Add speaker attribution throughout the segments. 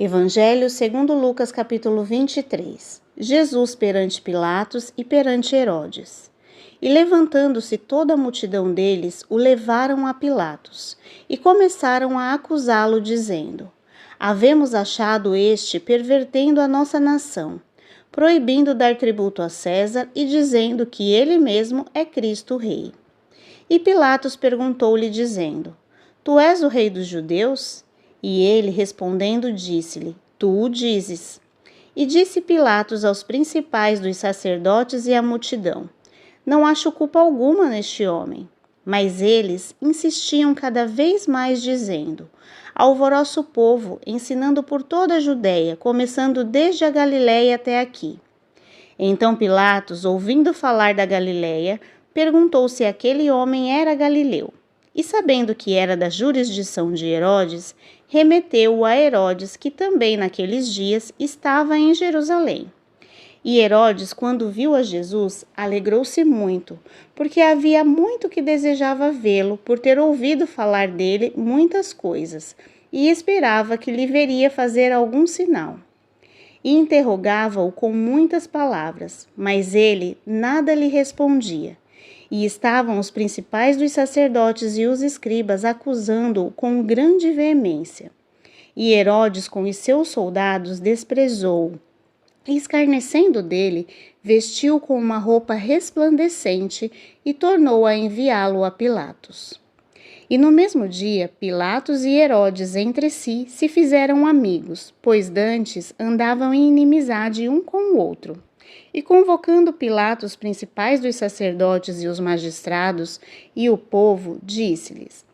Speaker 1: Evangelho segundo Lucas, capítulo 23. Jesus perante Pilatos e perante Herodes. E levantando-se toda a multidão deles, o levaram a Pilatos, e começaram a acusá-lo, dizendo: Havemos achado este pervertendo a nossa nação, proibindo dar tributo a César e dizendo que ele mesmo é Cristo Rei. E Pilatos perguntou-lhe, dizendo: Tu és o rei dos judeus? E ele, respondendo, disse-lhe: Tu o dizes. E disse Pilatos aos principais dos sacerdotes e à multidão: Não acho culpa alguma neste homem. Mas eles insistiam cada vez mais, dizendo: Alvoroça o povo, ensinando por toda a Judéia, começando desde a Galiléia até aqui. Então Pilatos, ouvindo falar da Galiléia, perguntou se aquele homem era galileu. E sabendo que era da jurisdição de Herodes, remeteu-o a Herodes, que também naqueles dias estava em Jerusalém. E Herodes, quando viu a Jesus, alegrou-se muito, porque havia muito que desejava vê-lo, por ter ouvido falar dele muitas coisas, e esperava que lhe veria fazer algum sinal. E interrogava-o com muitas palavras, mas ele nada lhe respondia. E estavam os principais dos sacerdotes e os escribas acusando-o com grande veemência. E Herodes, com os seus soldados, desprezou-o. E, escarnecendo dele, vestiu-o com uma roupa resplandecente e tornou a enviá-lo a Pilatos. E no mesmo dia, Pilatos e Herodes entre si se fizeram amigos, pois dantes andavam em inimizade um com o outro. E convocando Pilatos os principais dos sacerdotes e os magistrados e o povo, disse-lhes: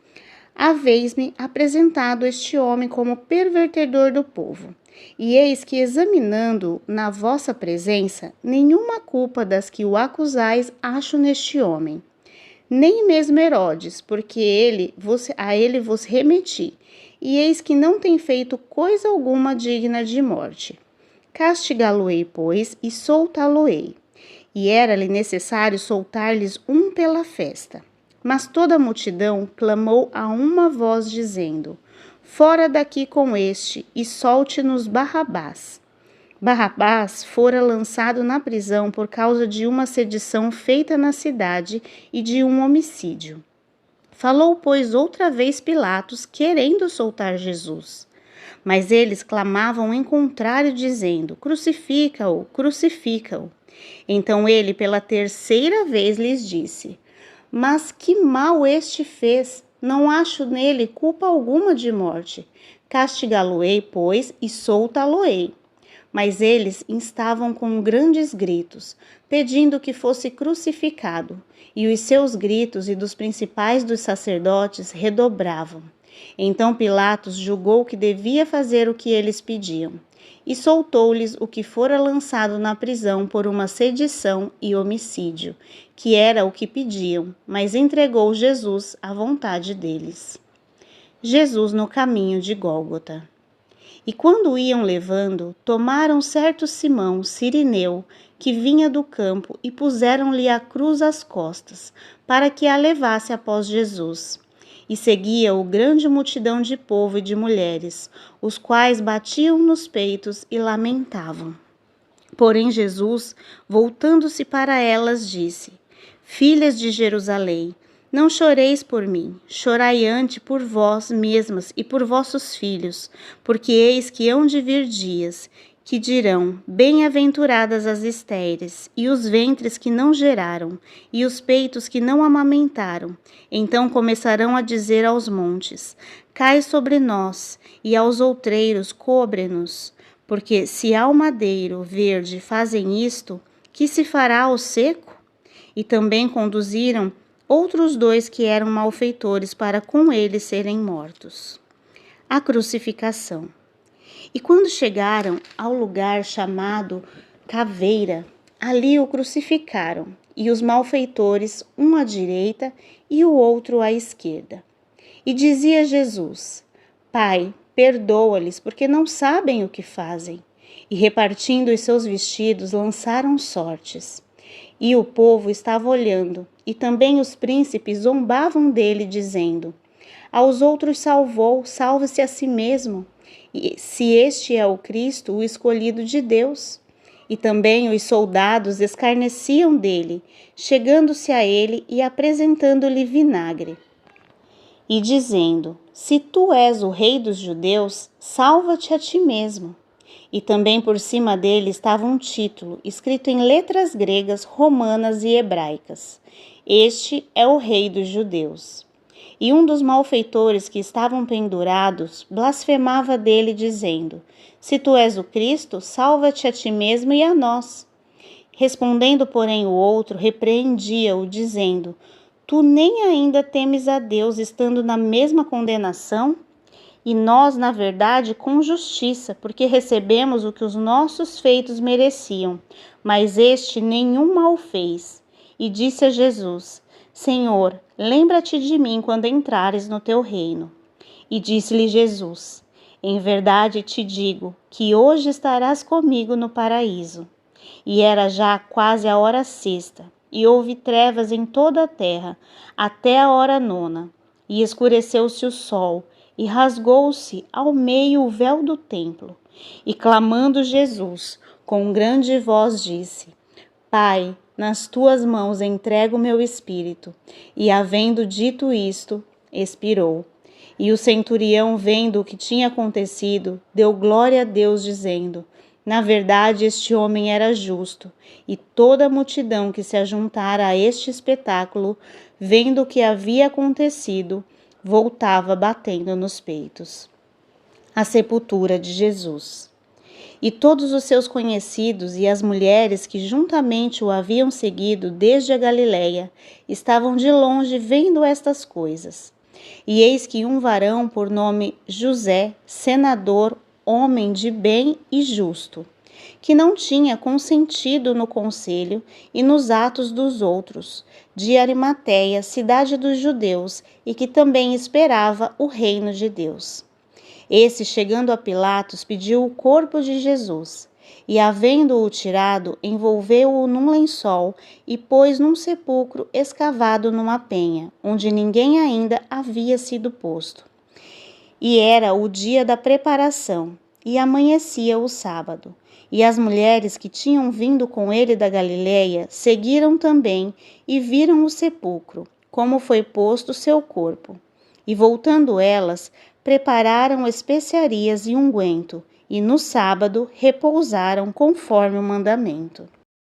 Speaker 1: Haveis-me apresentado este homem como pervertedor do povo. E eis que, examinando-o na vossa presença, nenhuma culpa das que o acusais acho neste homem. Nem mesmo Herodes, porque a ele vos remeti, e eis que não tem feito coisa alguma digna de morte. Castigá-lo-ei, pois, e soltá-lo-ei. E era-lhe necessário soltar-lhes um pela festa. Mas toda a multidão clamou a uma voz, dizendo: Fora daqui com este, e solte-nos Barrabás. Barrabás fora lançado na prisão por causa de uma sedição feita na cidade e de um homicídio. Falou, pois, outra vez Pilatos, querendo soltar Jesus. Mas eles clamavam em contrário, dizendo: Crucifica-o, crucifica-o. Então ele, pela terceira vez, lhes disse: Mas que mal este fez? Não acho nele culpa alguma de morte. Castigá-lo-ei, pois, e soltá-lo-ei. Mas eles instavam com grandes gritos, pedindo que fosse crucificado, e os seus gritos e dos principais dos sacerdotes redobravam. Então Pilatos julgou que devia fazer o que eles pediam, e soltou-lhes o que fora lançado na prisão por uma sedição e homicídio, que era o que pediam, mas entregou Jesus à vontade deles. Jesus no caminho de Gólgota. E quando o iam levando, tomaram certo Simão, cirineu, que vinha do campo, e puseram-lhe a cruz às costas, para que a levasse após Jesus. E seguia-o grande multidão de povo e de mulheres, os quais batiam nos peitos e lamentavam. Porém Jesus, voltando-se para elas, disse: Filhas de Jerusalém, não choreis por mim, chorai antes por vós mesmas e por vossos filhos, porque eis que hão de vir dias, que dirão: Bem-aventuradas as estéreis, e os ventres que não geraram, e os peitos que não amamentaram. Então começarão a dizer aos montes: Cai sobre nós, e aos outreiros: Cobre-nos. Porque se ao madeiro verde fazem isto, que se fará ao seco? E também conduziram outros 2 que eram malfeitores para com ele serem mortos. A crucificação. E quando chegaram ao lugar chamado Caveira, ali o crucificaram, e os malfeitores, um à direita e o outro à esquerda. E dizia Jesus: Pai, perdoa-lhes, porque não sabem o que fazem. E repartindo os seus vestidos, lançaram sortes. E o povo estava olhando, e também os príncipes zombavam dele, dizendo: Aos outros salvou, salve-se a si mesmo. se este é o Cristo, o escolhido de Deus. E também os soldados escarneciam dele, chegando-se a ele e apresentando-lhe vinagre. E dizendo: Se tu és o rei dos judeus, salva-te a ti mesmo. E também por cima dele estava um título, escrito em letras gregas, romanas e hebraicas: Este é o rei dos judeus. E um dos malfeitores que estavam pendurados blasfemava dele, dizendo: Se tu és o Cristo, salva-te a ti mesmo e a nós. Respondendo, porém, o outro, repreendia-o, dizendo: Tu nem ainda temes a Deus, estando na mesma condenação? E nós, na verdade, com justiça, porque recebemos o que os nossos feitos mereciam, mas este nenhum mal fez. E disse a Jesus: Senhor, lembra-te de mim quando entrares no teu reino. E disse-lhe Jesus: Em verdade te digo que hoje estarás comigo no paraíso. E era já quase a hora sexta, e houve trevas em toda a terra, até a hora nona. E escureceu-se o sol, e rasgou-se ao meio o véu do templo. E clamando Jesus, com grande voz disse: Pai, nas tuas mãos entrego o meu espírito. E havendo dito isto, expirou. E o centurião, vendo o que tinha acontecido, deu glória a Deus, dizendo: Na verdade, este homem era justo. E toda a multidão que se ajuntara a este espetáculo, vendo o que havia acontecido, voltava batendo nos peitos. A sepultura de Jesus. E todos os seus conhecidos e as mulheres que juntamente o haviam seguido desde a Galiléia estavam de longe vendo estas coisas. E eis que um varão por nome José, senador, homem de bem e justo, que não tinha consentido no conselho e nos atos dos outros, de Arimateia, cidade dos judeus, e que também esperava o reino de Deus. Esse, chegando a Pilatos, pediu o corpo de Jesus, e, havendo-o tirado, envolveu-o num lençol e pôs num sepulcro escavado numa penha, onde ninguém ainda havia sido posto. E era o dia da preparação, e amanhecia o sábado. E as mulheres que tinham vindo com ele da Galiléia seguiram também e viram o sepulcro, como foi posto seu corpo. E voltando elas, prepararam especiarias e unguento, e no sábado repousaram conforme o mandamento.